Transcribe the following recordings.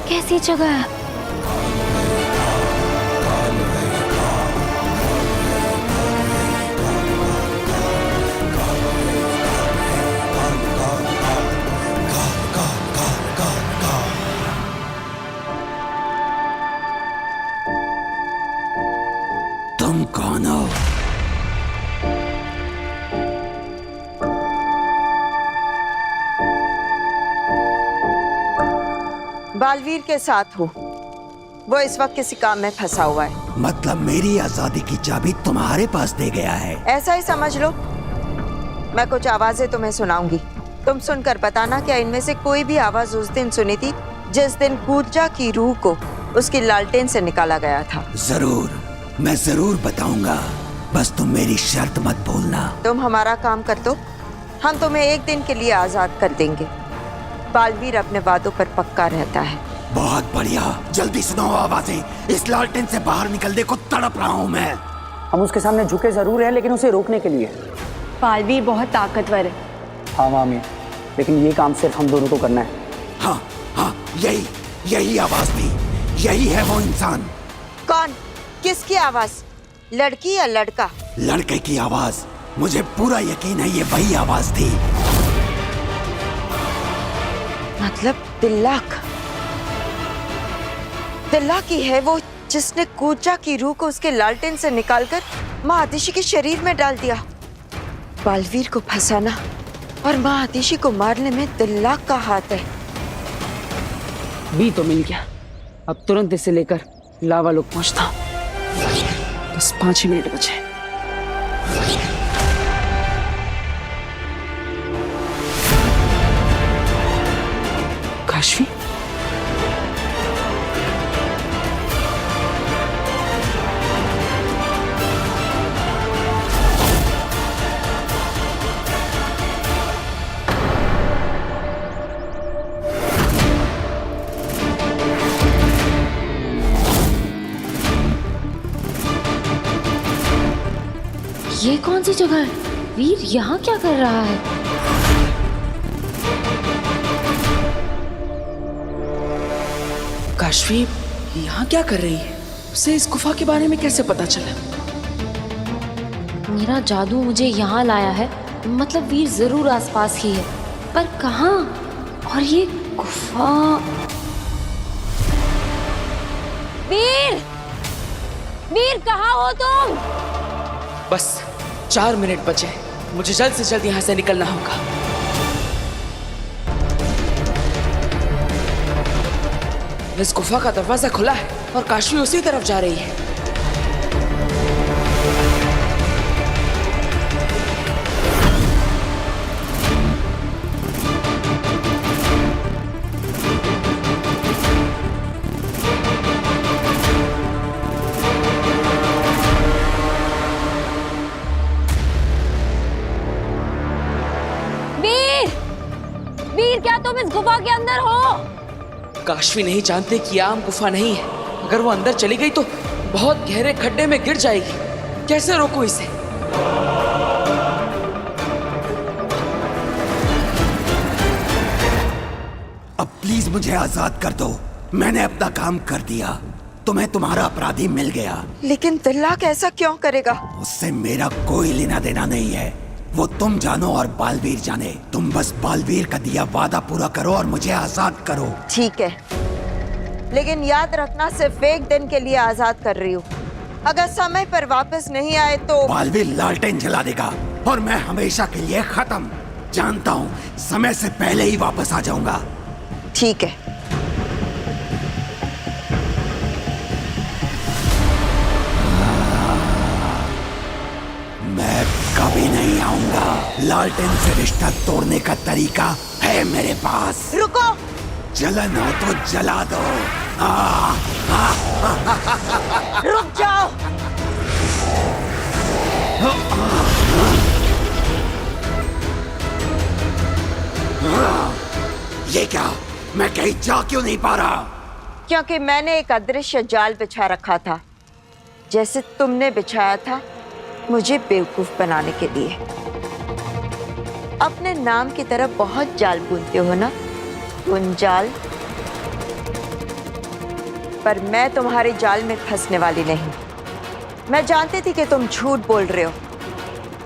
कैसी जगह है? तुम कौन हो? बालवीर के साथ हूँ। वो इस वक्त किसी काम में फंसा हुआ है। मतलब मेरी आजादी की चाबी तुम्हारे पास दे गया है? ऐसा ही समझ लो। मैं कुछ आवाजें तुम्हें सुनाऊंगी, तुम सुनकर बताना क्या इनमें से कोई भी आवाज उस दिन सुनी थी जिस दिन पूजा की रूह को उसकी लालटेन से निकाला गया था। जरूर, मैं जरूर बताऊंगा, बस तुम मेरी शर्त मत भूलना। तुम हमारा काम कर दो, हम तुम्हें एक दिन के लिए आजाद कर देंगे। बालवीर अपने वादों पर पक्का रहता है। बहुत बढ़िया, जल्दी सुनाओ आवाजें। इस लालटेन से बाहर निकलने को तड़प रहा हूँ मैं। हम उसके सामने झुके जरूर हैं, लेकिन उसे रोकने के लिए। बालवीर बहुत ताकतवर है। हाँ मामी, लेकिन ये काम सिर्फ हम दोनों को करना है। हाँ हाँ, यही आवाज थी, यही है वो इंसान। कौन? किसकी आवाज? लड़की या लड़का? लड़के की आवाज। मुझे पूरा यकीन है ये वही आवाज थी। मतलब तिल्लाक की है वो, जिसने कूजा की रूह को उसके लालटेन से निकालकर माँ आतिशी के शरीर में डाल दिया। बालवीर को फंसाना और माँ आतिशी को मारने में तिल्लाक का हाथ है। बी तो मिल गया, अब तुरंत इसे लेकर लावा लोग पहुंचता हूं। बस 5 ही मिनट बचे। काशवी, ये कौन सी जगह है? वीर यहाँ क्या कर रहा है? काशवी यहाँ क्या कर रही है? उसे इस गुफा के बारे में कैसे पता चला? मेरा जादू मुझे यहाँ लाया है, मतलब वीर जरूर आसपास ही है, पर कहाँ? और ये गुफा। वीर, वीर कहाँ हो तुम? बस 4 मिनट बचे, मुझे जल्द से जल्द यहाँ से निकलना होगा। इस गुफा का दरवाजा खुला है और काशवी उसी तरफ जा रही है। वीर, क्या तुम इस गुफा के अंदर हो? काशवी नहीं जानते कि आम गुफा नहीं है। अगर वो अंदर चली गई तो बहुत गहरे खड्डे में गिर जाएगी। कैसे रोकूं इसे? अब प्लीज मुझे आजाद कर दो, मैंने अपना काम कर दिया, तुम्हें तुम्हारा अपराधी मिल गया। लेकिन तिल्लाक ऐसा क्यों करेगा? उससे मेरा कोई लेना देना नहीं है, वो तुम जानो और बालवीर जाने। तुम बस बालवीर का दिया वादा पूरा करो और मुझे आजाद करो। ठीक है, लेकिन याद रखना सिर्फ एक दिन के लिए आजाद कर रही हूँ। अगर समय पर वापस नहीं आए तो बालवीर लालटेन जला देगा और मैं हमेशा के लिए खत्म। जानता हूँ समय से पहले ही वापस आ जाऊंगा। ठीक है। मैं कभी नहीं आऊंगा। लालटेन से रिश्ता तोड़ने का तरीका है मेरे पास। रुको। जलन हो तो जला दो। रुक जाओ। ये क्या? मैं कहीं जा क्यों नहीं पा रहा? क्योंकि मैंने एक अदृश्य जाल बिछा रखा था, जैसे तुमने बिछाया था मुझे बेवकूफ बनाने के लिए। अपने नाम की तरह बहुत जाल बुनते हो ना, उन जाल पर मैं तुम्हारे जाल में फंसने वाली नहीं। मैं जानती थी कि तुम झूठ बोल रहे हो,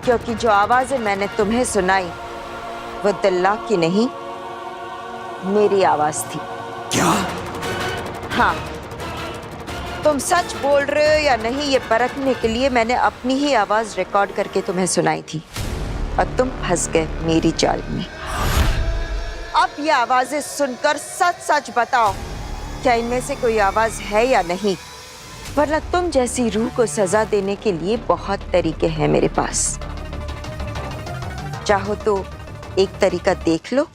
क्योंकि जो आवाजें मैंने तुम्हें सुनाई वो दिल्लाक की नहीं, मेरी आवाज थी। क्या? हाँ, तुम सच बोल रहे हो या नहीं ये परखने के लिए मैंने अपनी ही आवाज रिकॉर्ड करके तुम्हें सुनाई थी और तुम फंस गए मेरी जाल में। अब ये आवाजें सुनकर सच सच बताओ, क्या इनमें से कोई आवाज है या नहीं, वरना तुम जैसी रूह को सजा देने के लिए बहुत तरीके हैं मेरे पास। चाहो तो एक तरीका देख लो।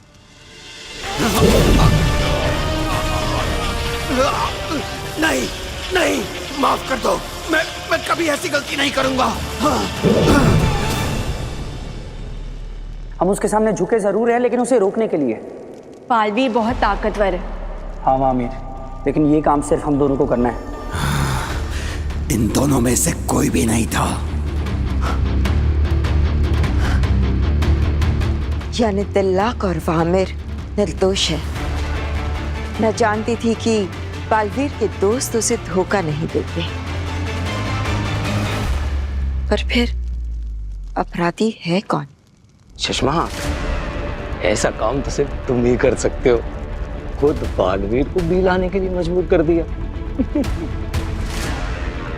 नहीं नहीं, माफ कर दो, मैं कभी ऐसी गलती नहीं करूंगा। हम उसके सामने झुके जरूर हैं, लेकिन उसे रोकने के लिए। बालवीर बहुत ताकतवर है। हाँ महामीर, लेकिन ये काम सिर्फ हम दोनों को करना है। इन दोनों में से कोई भी नहीं था। यानी दिल्लाक और वामिर निर्दोष है। मैं जानती थी कि बालवीर के दोस्त उसे धोखा नहीं देते, पर फिर अपराधी है कौन? चश्मा, ऐसा काम तो सिर्फ तुम ही कर सकते हो। खुद बालवीर को भी लाने के लिए मजबूर कर दिया।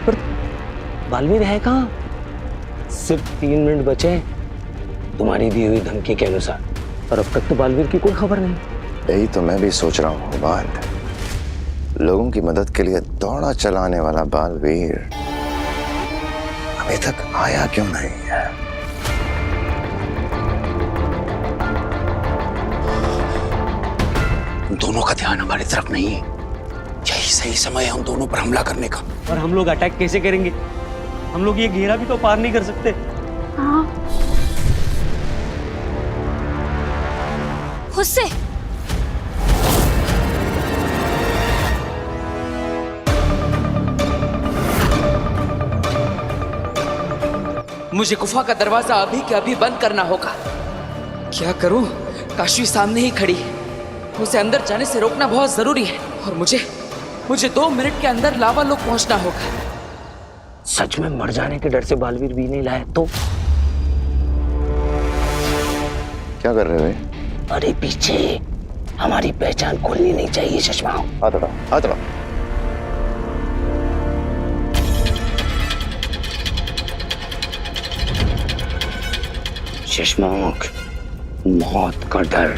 पर बालवीर है कहाँ? सिर्फ 3 मिनट बचे हैं तुम्हारी दी हुई धमकी के अनुसार, और अब तक तो बालवीर की कोई खबर नहीं। यही तो मैं भी सोच रहा हूँ बाल। लोगों की मदद के लिए दौड़ा चलाने वाला बालवीर अभी तक आया क्यों नहीं है? दोनों का ध्यान हमारी तरफ नहीं है। यही सही समय है हम दोनों पर हमला करने का। और हम लोग अटैक कैसे करेंगे? हम लोग ये घेरा भी तो पार नहीं कर सकते। खुद से मुझे गुफा का दरवाजा अभी के अभी बंद करना होगा। क्या करूं? काशवी सामने ही खड़ी है। उसे अंदर जाने से रोकना बहुत जरूरी है, और मुझे 2 मिनट के अंदर लावा लोग पहुंचना होगा। सच में मर जाने के डर से बालवीर भी नहीं लाया तो? क्या कर रहे हो? अरे पीछे, हमारी पहचान खोलनी नहीं चाहिए चश्मा। हाथ उठाओ। चश्माक, मौत का डर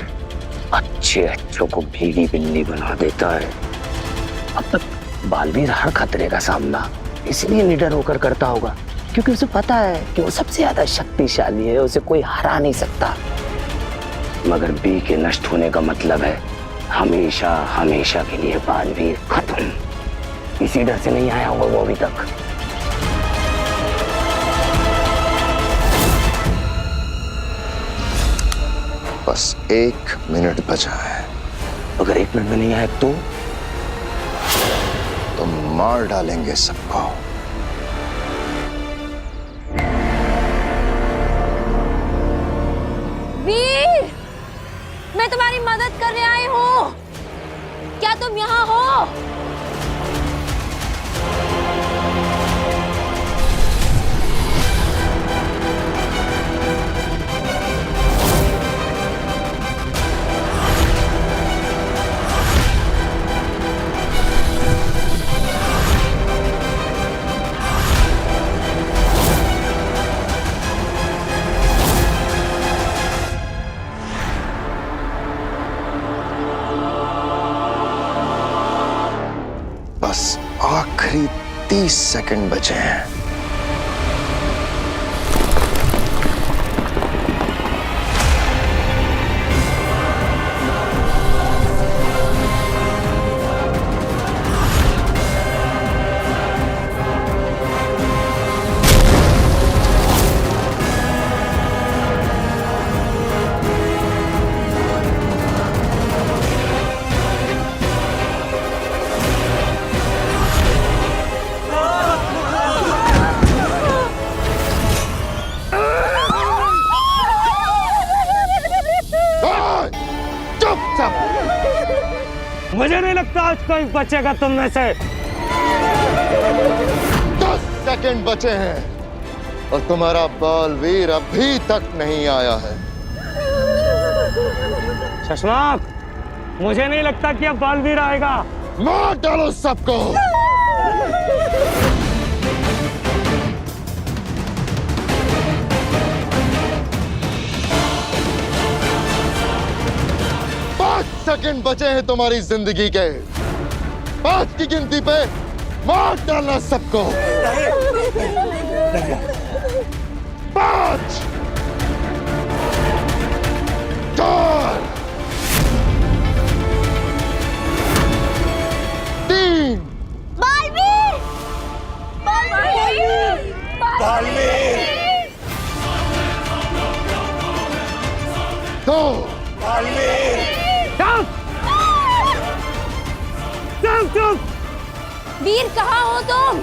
अच्छों को भीगी बिल्ली बना देता है। अब तक बालवीर हर खतरे का सामना इसलिए निडर होकर करता होगा क्योंकि उसे पता है कि वो सबसे ज्यादा शक्तिशाली है, उसे कोई हरा नहीं सकता। मगर बी के नष्ट होने का मतलब है हमेशा हमेशा के लिए बालवीर खत्म। इसी डर से नहीं आया होगा वो अभी तक। बस 1 मिनट बचा है। अगर 1 मिनट में नहीं आया तो मार डालेंगे सबको। वीर, मैं तुम्हारी मदद करने आई हूँ। क्या तुम यहाँ हो? बस आखिरी 30 सेकंड बचे हैं। मुझे नहीं लगता आज कोई बचेगा तुम में से। सेकंड बचे हैं और तुम्हारा बालवीर अभी तक नहीं आया है। शशांक, मुझे नहीं लगता कि अब बालवीर आएगा। मार डालो सबको। सेकंड बचे हैं तुम्हारी जिंदगी के। 5 की गिनती पे मार डालना सबको। 5, 4, 3, बालवीर! बालवीर! बालवीर! 2, बालवीर! चुप! वीर, कहाँ हो तुम?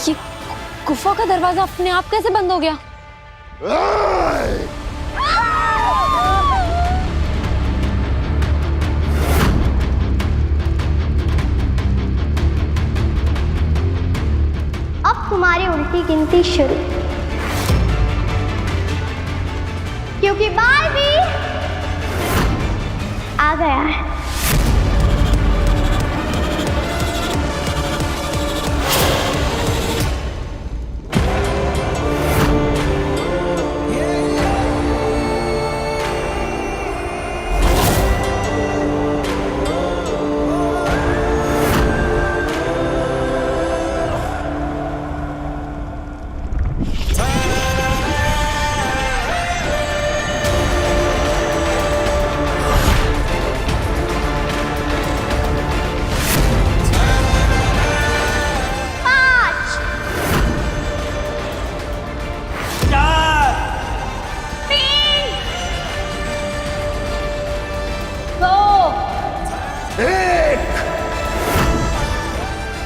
ये गुफा का दरवाजा अपने आप कैसे बंद हो गया? अब तुम्हारी उल्टी गिनती शुरू, क्योंकि बालवीर आ गया है।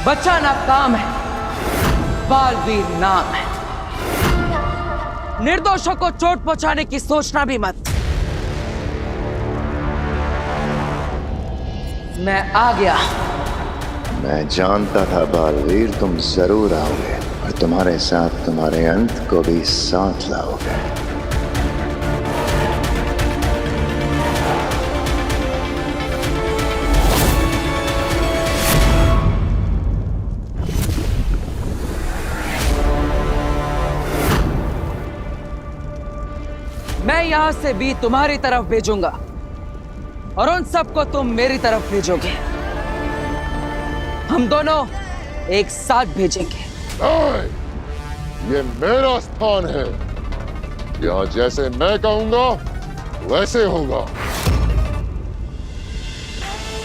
बच्चा नाकाम है, बालवीर नाम है। निर्दोषों को चोट पहुंचाने की सोचना भी मत। मैं आ गया। मैं जानता था बालवीर तुम जरूर आओगे और तुम्हारे साथ तुम्हारे अंत को भी साथ लाओगे। मैं यहां से भी तुम्हारी तरफ भेजूंगा और उन सबको तुम मेरी तरफ भेजोगे। हम दोनों एक साथ भेजेंगे। ये मेरा स्थान है। यहाँ जैसे मैं कहूंगा वैसे होगा।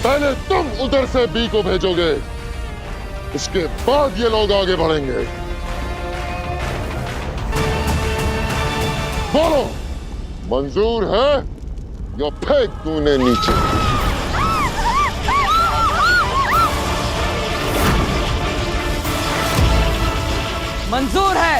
पहले तुम उधर से बी को भेजोगे, उसके बाद ये लोग आगे बढ़ेंगे। बोलो, मंजूर है या फेंक दूं उन्हें नीचे? मंजूर है।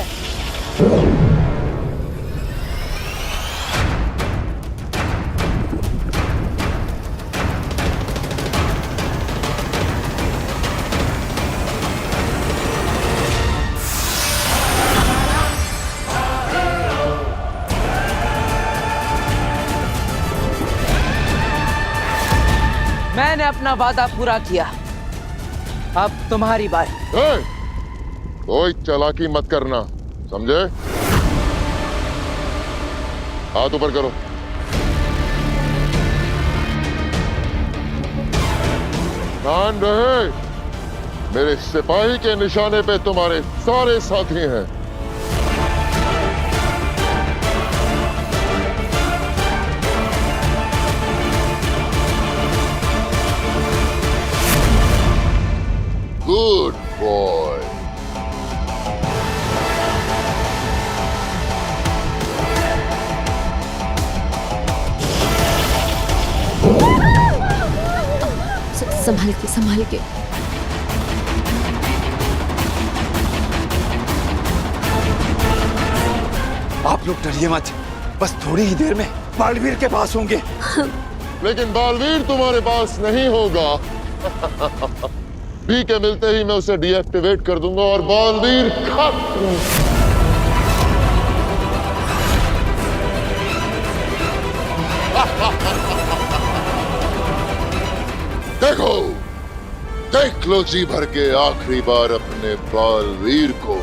मैंने अपना वादा पूरा किया, अब तुम्हारी बारी। कोई चालाकी मत करना, समझे? हाथ ऊपर करो। ध्यान रहे, मेरे सिपाही के निशाने पे तुम्हारे सारे साथी हैं। Good boy. संभाल के, संभाल के। आप लोग डरिए मत, बस थोड़ी ही देर में बालवीर के पास होंगे। लेकिन बालवीर तुम्हारे पास नहीं होगा। बी के मिलते ही मैं उसे डीएक्टिवेट कर दूंगा और बालवीर खत्म। देखो, देख लो जी भर के आखिरी बार अपने बालवीर को।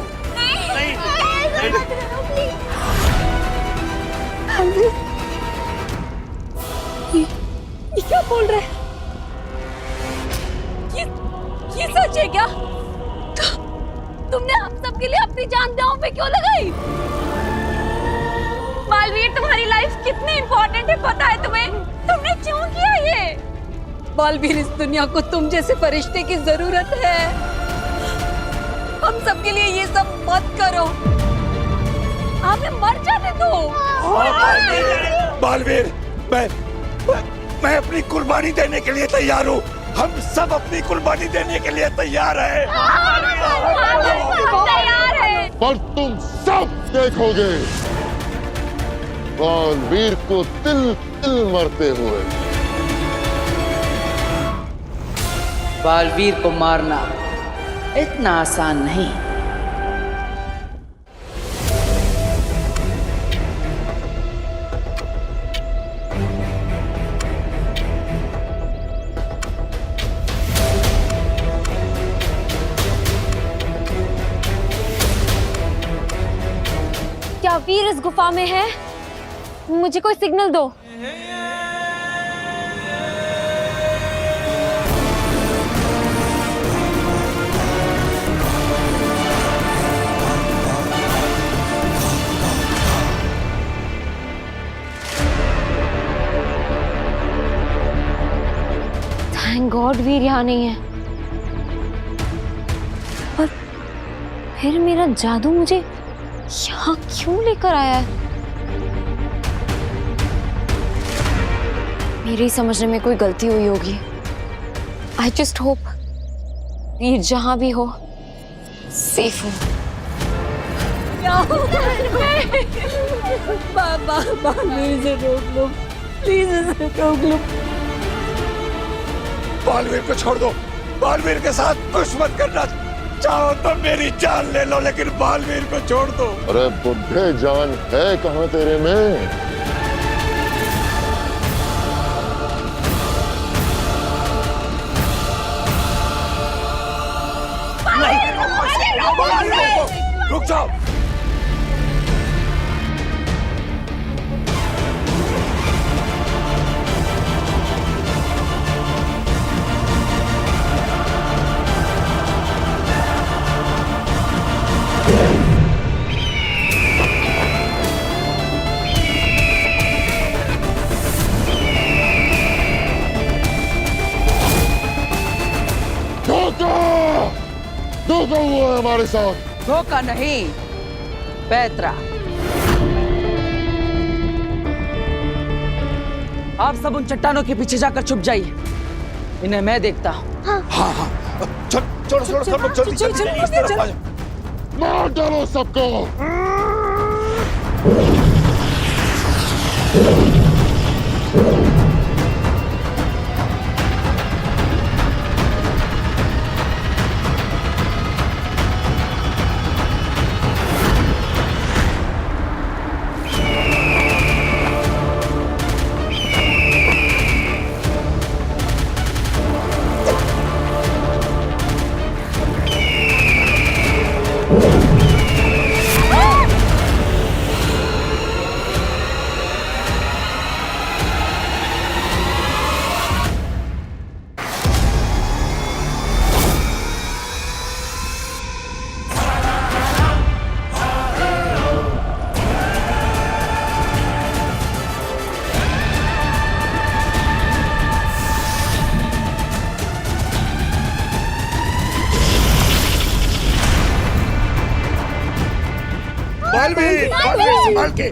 ये क्या बोल रहे हैं? ये सच है क्या? तुमने हम सबके लिए अपनी जान दांव पे क्यों लगाई? बालवीर, तुम्हारी लाइफ कितनी इम्पोर्टेंट है पता है तुम्हें? तुमने क्यों किया ये? बालवीर, इस दुनिया को तुम जैसे फरिश्ते की जरूरत है। हम सबके लिए ये सब मत करो, हमें मर जाने दो। बालवीर, मैं अपनी कुर्बानी देने के लिए तैयार हूँ। हम सब अपनी कुर्बानी देने के लिए तैयार हैं। तैयार है। पर तुम सब देखोगे बालवीर को तिल तिल मरते हुए। बालवीर को मारना इतना आसान नहीं। क्या वीर इस गुफा में है? मुझे कोई सिग्नल दो। थैंक गॉड वीर यहाँ नहीं है। पर फिर मेरा जादू मुझे यहाँ क्यों लेकर आया है? मेरी समझने में कोई गलती हुई होगी। आई जस्ट होप वीर जहां भी हो सेफ हो। बालवीर से रोक लो प्लीज, इसे रोक लो। बालवीर को छोड़ दो। बालवीर के साथ कुछ मत करना। चाहो तो मेरी जान ले लो, लेकिन बालवीर को छोड़ दो। अरे बुढ़े, जान है कहाँ तेरे में? रुक जाओ। धोखा हुआ है हमारे साथ। धोखा नहीं, पैतरा। आप सब उन चट्टानों के पीछे जाकर छुप जाइए, इन्हें मैं देखता हूँ। हाँ, छोड़ो सब लोग जल्दी इस तरफ आ जाओ। मार डालो सबको। बालवीर संभाल के।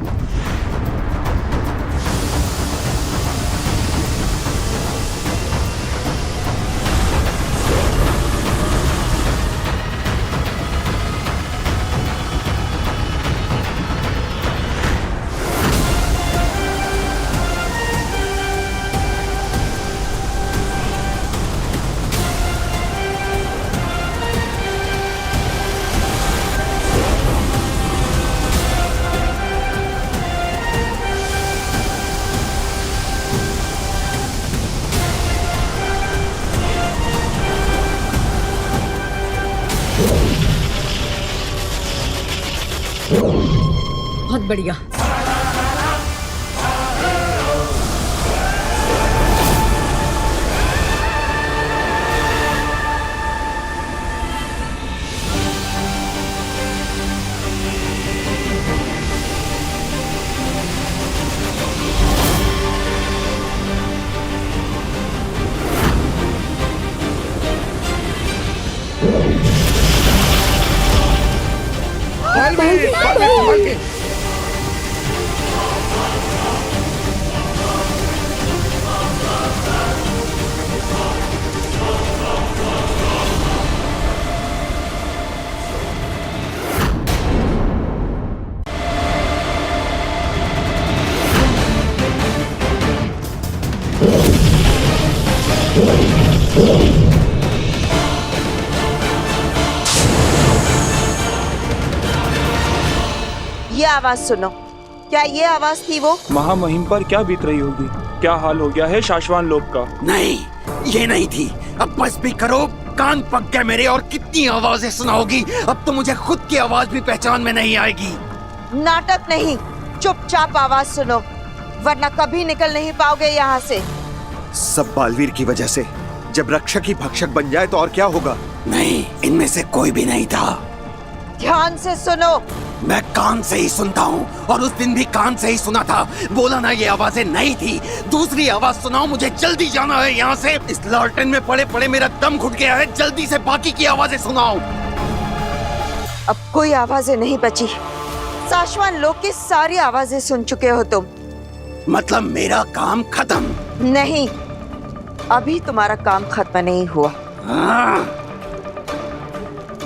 बढ़िया। ये आवाज सुनो। क्या ये आवाज थी वो? महामहिम पर क्या बीत रही होगी? क्या हाल हो गया है शाश्वान लोक का? नहीं, ये नहीं थी। अब बस भी करो, कान पक गए मेरे। और कितनी आवाजें सुनाओगी? अब तो मुझे खुद की आवाज भी पहचान में नहीं आएगी। नाटक नहीं, चुपचाप आवाज सुनो, वरना कभी निकल नहीं पाओगे यहाँ से। सब बालवीर की वजह से। जब रक्षक ही भक्षक बन जाए तो और क्या होगा? नहीं, इनमें से कोई भी नहीं था। ध्यान से सुनो। मैं कान से ही सुनता हूँ, और उस दिन भी कान से ही सुना था। बोला ना, ये आवाजें नहीं थी। दूसरी आवाज सुनाओ, मुझे जल्दी जाना है यहाँ से। इस लालटेन में पड़े पड़े मेरा दम घुट गया है। जल्दी से बाकी की आवाजें सुनाओ। अब कोई आवाजें नहीं बची। शाश्वान लोक की सारी आवाजें सुन चुके हो तुम। मतलब मेरा काम खत्म? नहीं, अभी तुम्हारा काम खत्म नहीं हुआ।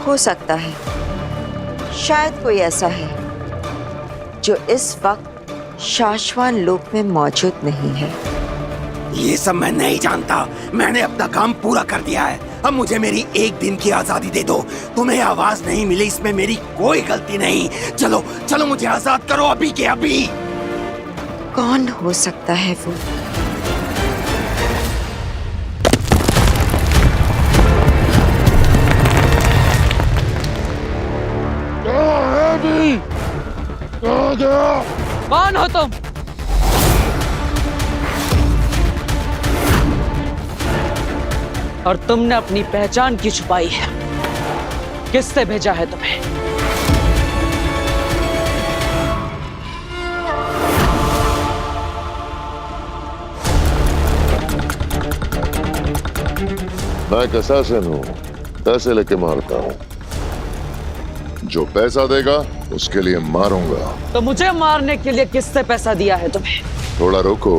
हो सकता है, शायद कोई ऐसा है जो इस वक्त शाश्वान लोक में मौजूद नहीं है। ये सब मैं नहीं जानता। मैंने अपना काम पूरा कर दिया है। अब मुझे मेरी एक दिन की आजादी दे दो। तुम्हें आवाज नहीं मिली, इसमें मेरी कोई गलती नहीं। चलो चलो, मुझे आजाद करो अभी के अभी। कौन हो सकता है वो? कौन हो तुम? और तुमने अपनी पहचान क्यों छुपाई है? किससे भेजा है तुम्हें? मैं कसासन हूँ, पैसे लेके मारता हूँ। जो पैसा देगा उसके लिए मारूंगा। तो मुझे मारने के लिए किससे पैसा दिया है तुम्हें? थोड़ा रुको,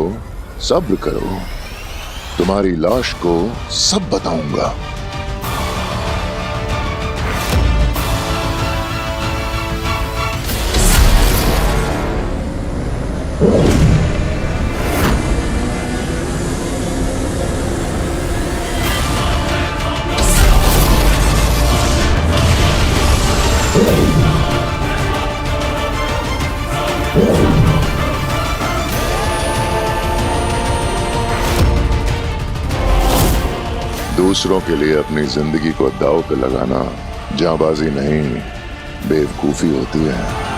सब्र करो, तुम्हारी लाश को सब बताऊंगा। दूसरों के लिए अपनी जिंदगी को दांव पे लगाना जांबाजी नहीं, बेवकूफी होती है।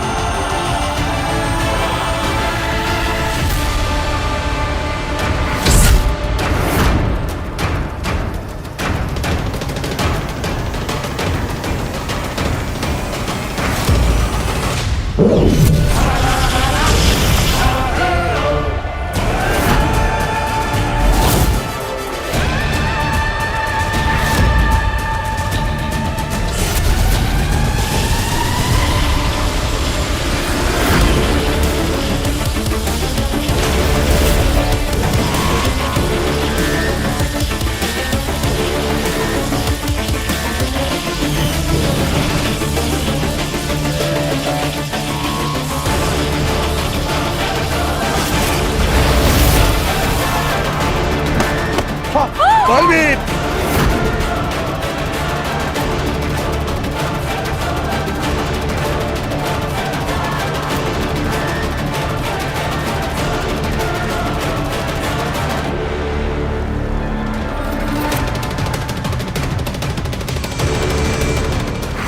बालवीर!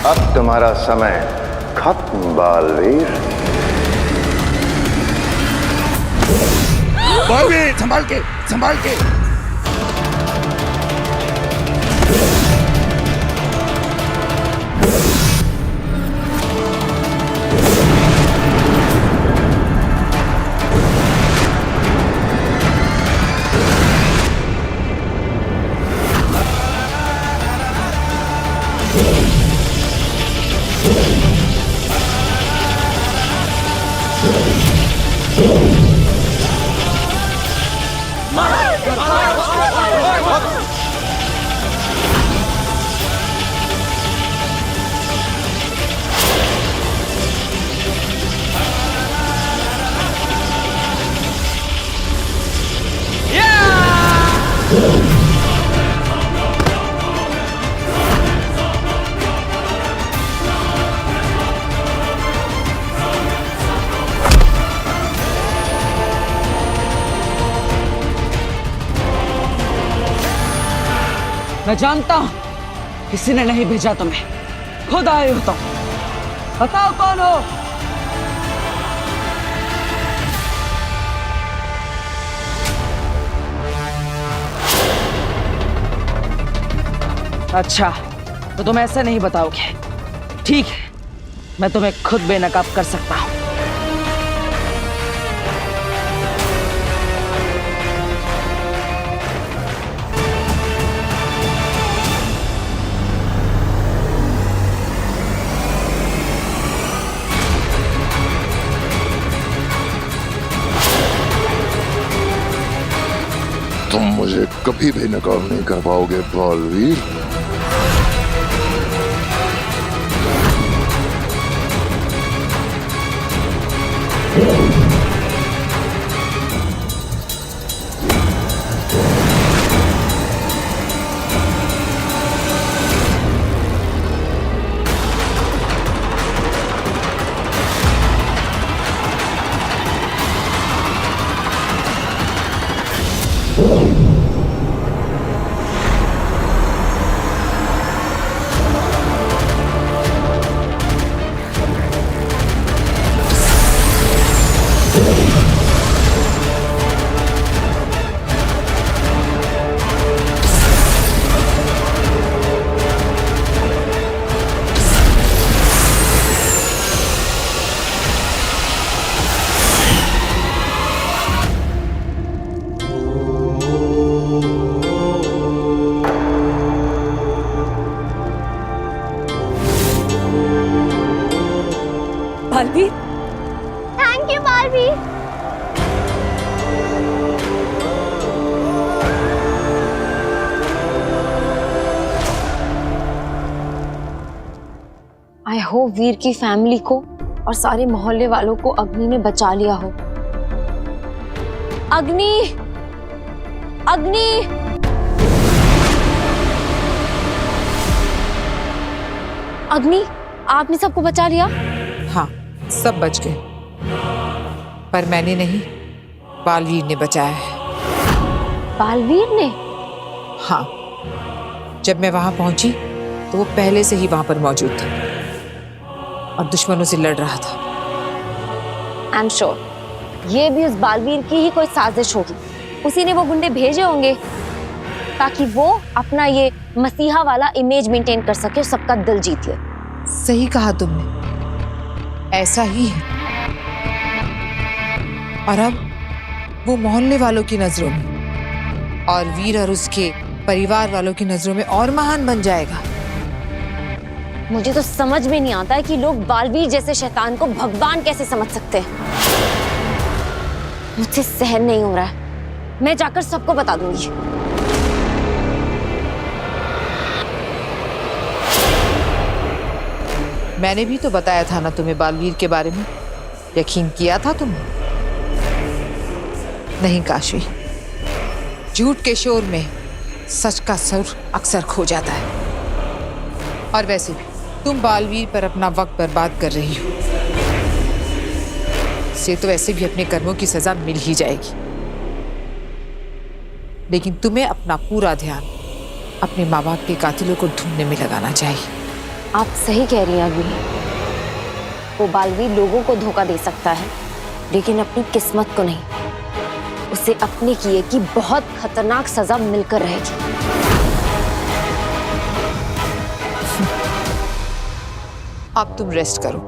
अब तुम्हारा समय खत्म बालवीर। बालवीर संभाल के, संभाल के। मैं जानता हूं किसी ने नहीं भेजा तुम्हें, खुद आए हो तुम। बताओ कौन हो? अच्छा, तो तुम ऐसे नहीं बताओगे। ठीक है, मैं तुम्हें खुद बेनकाब कर सकता हूं। तुम मुझे कभी भी नकाब नहीं कर पाओगे Baalveer. Baalveer, thank you Baalveer. I hope Veer की फैमिली को और सारे मोहल्ले वालों को अग्नि ने बचा लिया हो। अग्नि, अग्नि, अग्नि, आपने सबको बचा लिया? हाँ, सब बच गए, पर मैंने नहीं, बालवीर ने बचाया है। बालवीर ने? हाँ, जब मैं वहां पहुंची तो वो पहले से ही वहां पर मौजूद था और दुश्मनों से लड़ रहा था। आई एम श्योर ये भी उस बालवीर की ही कोई साजिश होगी। उसी ने वो गुंडे भेजे होंगे ताकि वो अपना ये मसीहा वाला इमेज मेंटेन कर सके और सबका दिल जीत ले। सही कहा तुमने, ऐसा ही है। और अब वो मोहल्ले वालों की नजरों में और वीर और उसके परिवार वालों की नजरों में और महान बन जाएगा। मुझे तो समझ में नहीं आता है कि लोग बालवीर जैसे शैतान को भगवान कैसे समझ सकते हैं। मुझसे सहन नहीं हो रहा है, मैं जाकर सबको बता दूंगी। मैंने भी तो बताया था ना तुम्हें बालवीर के बारे में, यकीन किया था तुमने? नहीं काशी, झूठ के शोर में सच का सुर अक्सर खो जाता है। और वैसे भी तुम बालवीर पर अपना वक्त बर्बाद कर रही हो। से तो वैसे भी अपने कर्मों की सजा मिल ही जाएगी, लेकिन तुम्हें अपना पूरा ध्यान अपने माँ बाप के कातिलों को ढूंढने में लगाना चाहिए। आप सही कह रही हैं अग्नि, वो बालवीर लोगों को धोखा दे सकता है लेकिन अपनी किस्मत को नहीं। उसे अपने किए की बहुत खतरनाक सजा मिलकर रहेगी। अब तुम रेस्ट करो,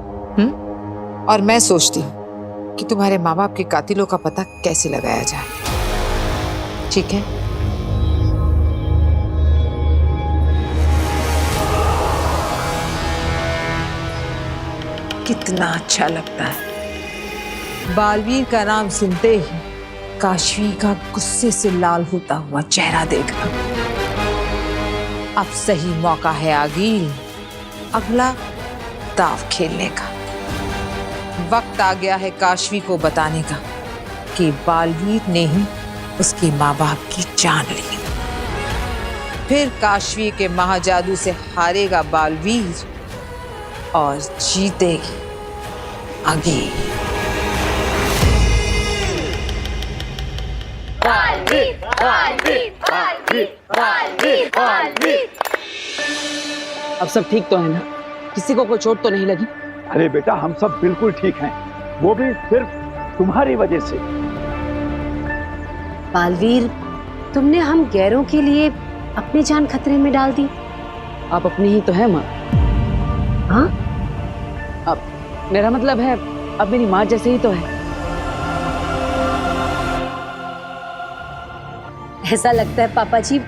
और मैं सोचती हूँ कि तुम्हारे माँ बाप के कातिलों का पता कैसे लगाया जाए। ठीक है? कितना अच्छा लगता है बालवीर का नाम सुनते ही काशवी का गुस्से से लाल होता हुआ चेहरा देखना। अब सही मौका है आगिल अगला दाव खेलने का। वक्त आ गया है काशवी को बताने का कि बालवीर ने ही उसके माँ बाप की जान ली। फिर काशवी के महाजादू से हारेगा बालवीर और जीतेगी आगिल। बालवीर, बालवीर, बालवीर, बालवीर, बालवीर। अब सब ठीक तो है ना? किसी को कोई चोट तो नहीं लगी? अरे बेटा, हम सब बिल्कुल ठीक हैं, वो भी सिर्फ तुम्हारी वजह से। बालवीर, तुमने हम गैरों के लिए अपनी जान खतरे में डाल दी। आप अपनी ही तो है माँ। हाँ? अब मेरा मतलब है अब मेरी माँ जैसे ही तो है। ऐसा लगता है पापा जी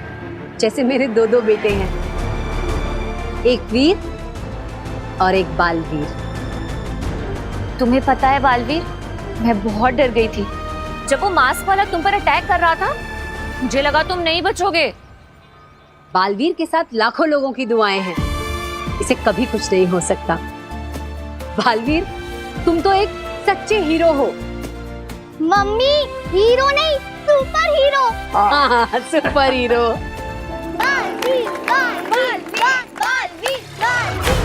जैसे मेरे दो दो बेटे हैं, एक वीर और एक बालवीर। तुम्हें पता है बालवीर, मैं बहुत डर गई थी जब वो मास्क वाला तुम पर अटैक कर रहा था। मुझे लगा तुम नहीं बचोगे। बालवीर के साथ लाखों लोगों की दुआएं हैं, इसे कभी कुछ नहीं हो सकता। बालवीर, तुम तो एक सच्चे हीरो हो। मम्मी, हीरो नहीं, सुपर हीरो। हाँ, सुपर हीरो। बालवीर, बालवीर, बालवीर, बालवीर,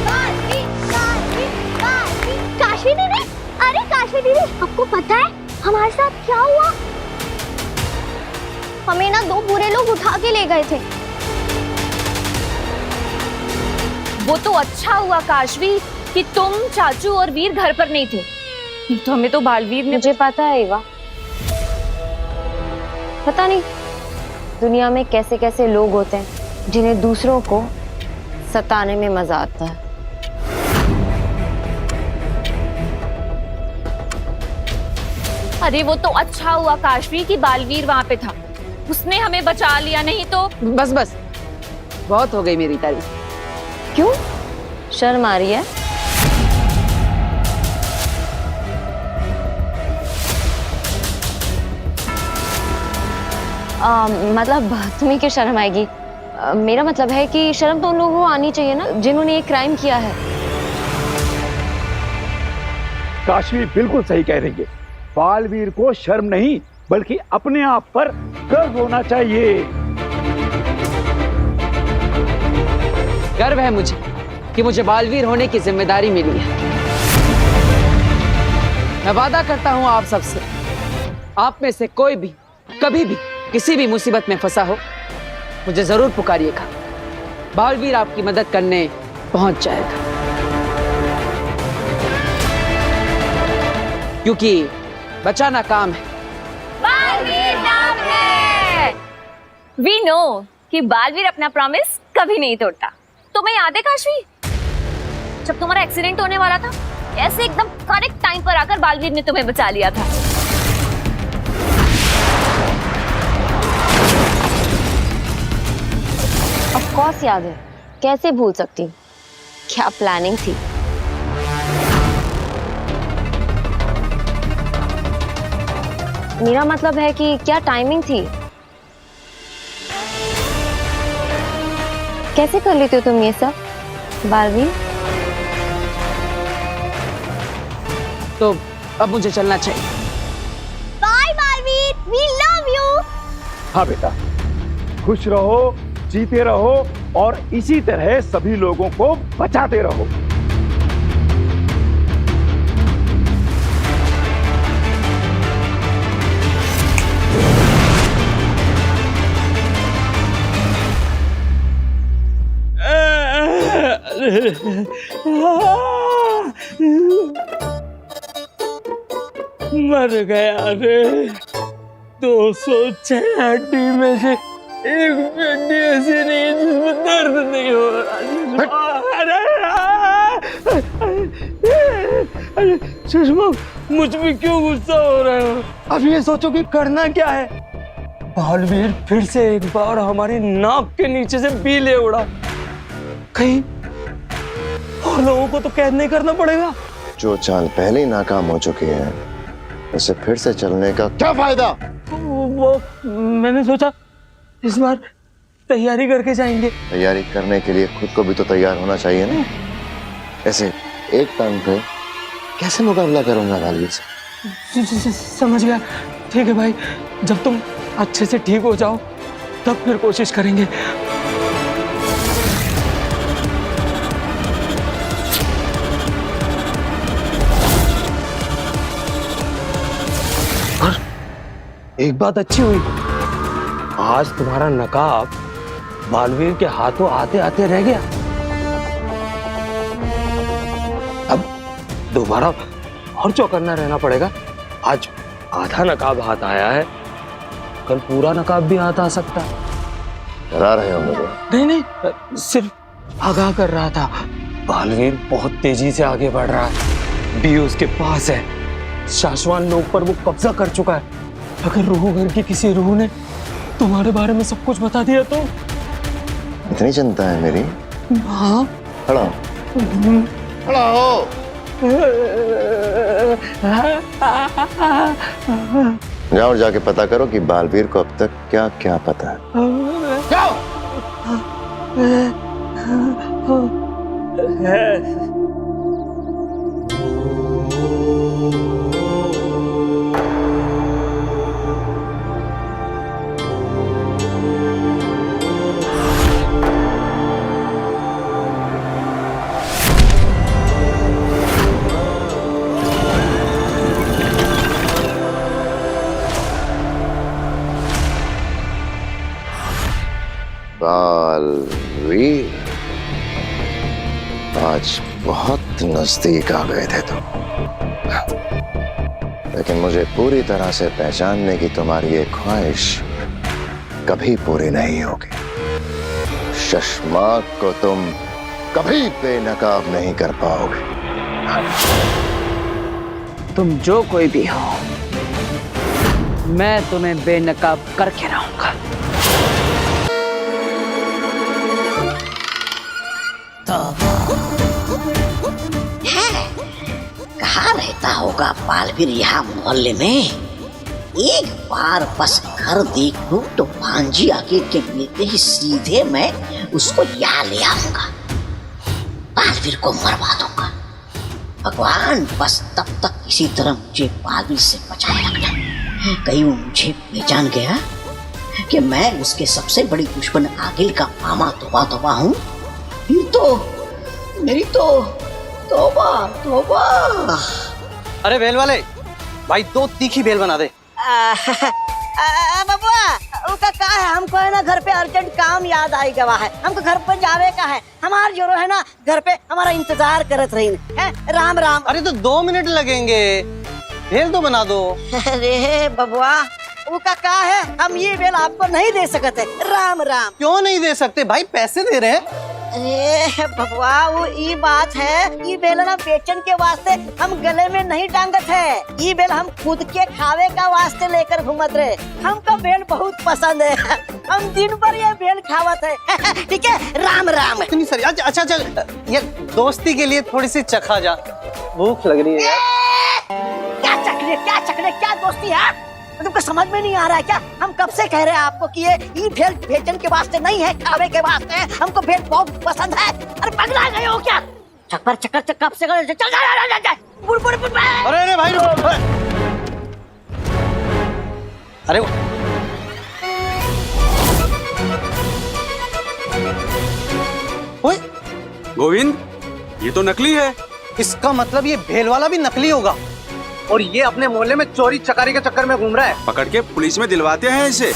बालवीर, बालवीर, बालवीर। काशी दीदी, अरे काशी दीदी, आपको पता है हमारे साथ क्या हुआ? हमें ना दो बुरे लोग उठा के ले गए थे। वो तो अच्छा हुआ काशवी कि तुम, चाचू और वीर घर पर नहीं थे, नहीं तो हमें तो बालवीर ने। मुझे पता है एवा, पता नहीं दुनिया में कैसे कैसे लोग होते हैं जिन्हें दूसरों को सताने में मजा आता है। अरे वो तो अच्छा हुआ काशवी कि बालवीर वहां पे था, उसने हमें बचा लिया, नहीं तो। बस बस, बहुत हो गई मेरी तारीफ। क्यों शर्म आ रही है? मतलब तुम्हें क्यों शर्म आएगी? मेरा मतलब है कि शर्म तो उन लोगों को आनी चाहिए ना जिन्होंने ये क्राइम किया है। काशवी बिल्कुल सही कह रही है। बालवीर को शर्म नहीं बल्कि अपने आप पर गर्व होना चाहिए। गर्व है मुझे कि मुझे बालवीर होने की जिम्मेदारी मिली है। मैं वादा करता हूं आप सबसे, आप में से कोई भी कभी भी किसी भी मुसीबत में फंसा हो, मुझे जरूर पुकारिएगा। बालवीर आपकी मदद करने पहुंच जाएगा, क्योंकि बचाना काम है। बालवीर नाम है। वी नो कि बालवीर अपना प्रॉमिस कभी नहीं तोड़ता। तुम्हें याद है काशवी, जब तुम्हारा एक्सीडेंट होने वाला था, ऐसे एकदम करेक्ट टाइम पर आकर बालवीर ने तुम्हें बचा लिया था। ऑफ कोर्स याद है, कैसे भूल सकती हूँ। क्या प्लानिंग थी। मेरा मतलब है कि क्या टाइमिंग थी। कैसे कर लेते हो तुम ये सब बालवीर? तो अब मुझे चलना चाहिए। Bye Baalveer, we love you. हाँ बेटा, खुश रहो, जीते रहो और इसी तरह सभी लोगों को बचाते रहो। मर गया रे। 206 हड्डी में से एक हड्डी ऐसी नहीं जिसमें दर्द नहीं हो रहा। अरे सुषमा, मुझ पे क्यों गुस्सा हो रहे हो? अब ये सोचो कि करना क्या है। बालवीर फिर से एक बार हमारी नाक के नीचे से बी ले उड़ा। कहीं और लोगों को तो कैद नहीं करना पड़ेगा। जो चाल पहले ही नाकाम हो चुकी है, उसे फिर से चलने का क्या फायदा? वो मैंने सोचा इस बार तैयारी करके जाएंगे। तैयारी करने के लिए खुद को भी तो तैयार होना चाहिए ना। ऐसे एक टांग पे कैसे मुकाबला करूंगा बालवीर से? समझ गया। ठीक है भाई, जब तुम अच्छे से ठीक हो जाओ तब फिर कोशिश करेंगे। और एक बात अच्छी हुई, आज तुम्हारा नकाब बालवीर के हाथों आते आते रह गया। अब दोबारा और चौकन्ना रहना पड़ेगा। आज आधा नकाब हाथ आया है, कल पूरा नकाब भी हाथ आ सकता है। डरा रहे हो मुझे? नहीं नहीं, सिर्फ आगाह कर रहा था। बालवीर बहुत तेजी से आगे बढ़ रहा है, बी उसके पास है, शाश्वान लोग पर वो कब्जा कर चुका है। अगर रूह घर की किसी रूह ने तुम्हारे बारे में सब कुछ बता दिया तो? इतनी चिंता है मेरी? हाँ। खड़ा खड़ा हो। जाओ और जाके पता करो कि बालवीर को अब तक क्या क्या पता है। जाओ। बालवीर, आज बहुत नजदीक आ गए थे तुम, लेकिन मुझे पूरी तरह से पहचानने की तुम्हारी ये ख्वाहिश कभी पूरी नहीं होगी। शशमाक को तुम कभी बेनकाब नहीं कर पाओगे। तुम जो कोई भी हो, मैं तुम्हें बेनकाब करके रहूंगा। कहाँ रहता होगा बालवीर यहाँ मोहल्ले में? एक बार बस घर देख लूं तो भांजी आगे के मिलते ही सीधे मैं उसको यहाँ ले आऊंगा, बालवीर को मरवा दूंगा। भगवान बस तब तक किसी तरह मुझे बालवीर से बचाए रखना। कहीं वो मुझे पहचान गया कि मैं उसके सबसे बड़ी दुश्मन आगिल का मामा तोबा हूँ, फिर तो मेरी तो तोबा। अरे बेल वाले भाई, 2 तीखी बेल बना दे। बबुआ, उसका का है, हमको है ना घर पे अर्जेंट काम याद आई गवा है, हमको घर पर जावे का है। हमार जोरो है ना घर पे हमारा इंतजार करत रही है। राम राम। अरे तो 2 मिनट लगेंगे, बेल तो बना दो। अरे बबुआ, उसका का है, हम ये बेल आपको नहीं दे सकते। राम राम। क्यों नहीं दे सकते भाई, पैसे दे रहे हैं। अरे बबुआ, वो ये बात है, ये बेल ना बेचन के वास्ते हम गले में नहीं टांगत है। ये बेल हम खुद के खावे का वास्ते लेकर घूमत रहे। हमको बेल बहुत पसंद है, हम दिन भर ये बेल खावत है। ठीक है, राम राम। इतनी सारी, अच्छा चल, ये दोस्ती के लिए थोड़ी सी चखा जा, भूख लग रही है यार। क्या चखने क्या दोस्ती है, तुमको समझ में नहीं आ रहा है क्या? हम कब से कह रहे हैं आपको कि ये भेल बेचन के वास्ते नहीं है, खावे के वास्ते है। हमको भेल बहुत पसंद है। अरे पगला गए हो क्या? चक्कर कब से चल जा। अरे भाई, अरे ओए गोविंद, ये तो नकली है। इसका मतलब ये भेल वाला भी नकली होगा और ये अपने मोहल्ले में चोरी चकारी के चक्कर में घूम रहा है। पकड़ के पुलिस में दिलवाते हैं इसे।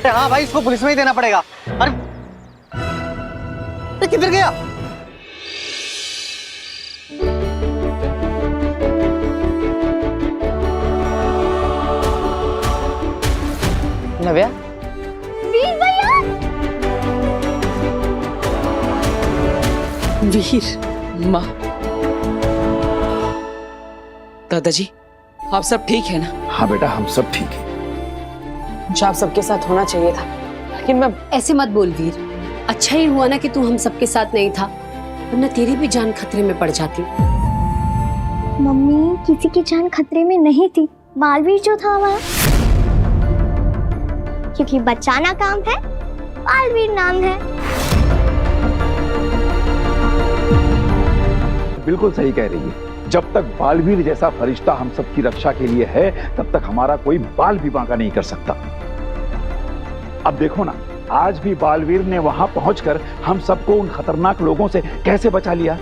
हाँ भाई, इसको पुलिस में ही देना पड़ेगा। अरे किधर गया? नव्या, वीर भैया। वीर, माँ, दादाजी, आप सब ठीक है ना? हाँ बेटा, हम सब ठीक है। मुझे आप सबके साथ होना चाहिए था, लेकिन मैं ऐसे मत बोल वीर। अच्छा ही हुआ ना कि तू हम सबके साथ नहीं था, वरना तेरी भी जान खतरे में पड़ जाती। मम्मी, किसी की जान खतरे में नहीं थी, बालवीर जो था हमारा। क्योंकि बचाना काम है, बालवीर नाम है। बिल्कुल सही कह रही है। जब तक बालवीर जैसा फरिश्ता हम सबकी रक्षा के लिए है, तब तक हमारा कोई बाल भी बांका नहीं कर सकता। अब देखो ना, आज भी बालवीर ने वहां पहुंचकर हम सबको उन खतरनाक लोगों से कैसे बचा लिया।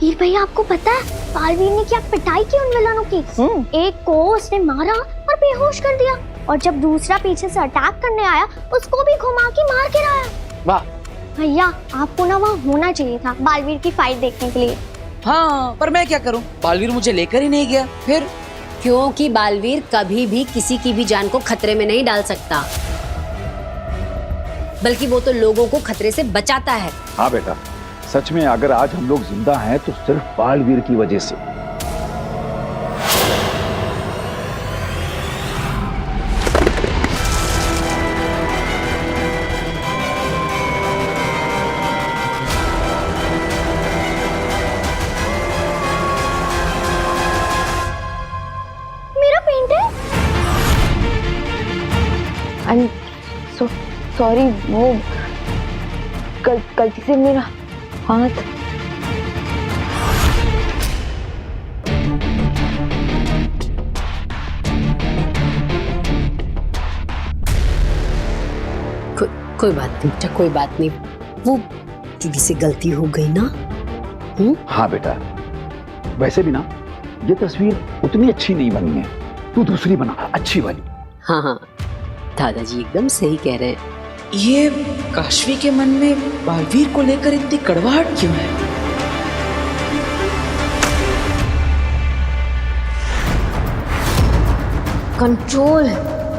वीर भैया, आपको पता है बालवीर ने क्या पिटाई की उन विलनों की? एक को उसने मारा और बेहोश कर दिया, और जब दूसरा पीछे से अटैक करने आया, उसको भी घुमा के मार के लाया। वाह भैया, आपको ना वहाँ होना चाहिए था बालवीर की फाइट देखने के लिए। हाँ, पर मैं क्या करूं? बालवीर मुझे लेकर ही नहीं गया। फिर क्योंकि बालवीर कभी भी किसी की भी जान को खतरे में नहीं डाल सकता, बल्कि वो तो लोगों को खतरे से बचाता है। हाँ बेटा, सच में अगर आज हम लोग जिंदा हैं तो सिर्फ बालवीर की वजह से। मेरा पेंटिंग? आई सॉरी, वो गलती से मेरा हाथ। कोई बात नहीं बेटा, कोई बात नहीं। वो दीदी से गलती हो गई ना। हाँ बेटा, वैसे भी ना ये तस्वीर उतनी अच्छी नहीं बनी है, तू दूसरी बना, अच्छी वाली। हाँ हाँ, दादाजी एकदम सही कह रहे हैं। ये काशवी के मन में बालवीर को लेकर इतनी कड़वाहट क्यों है? कंट्रोल।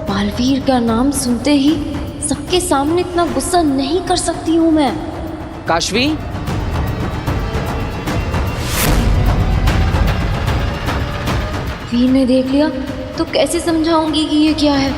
बालवीर का नाम सुनते ही सबके सामने इतना गुस्सा नहीं कर सकती हूँ मैं। काशवी, वीर ने देख लिया तो कैसे समझाऊंगी कि ये क्या है?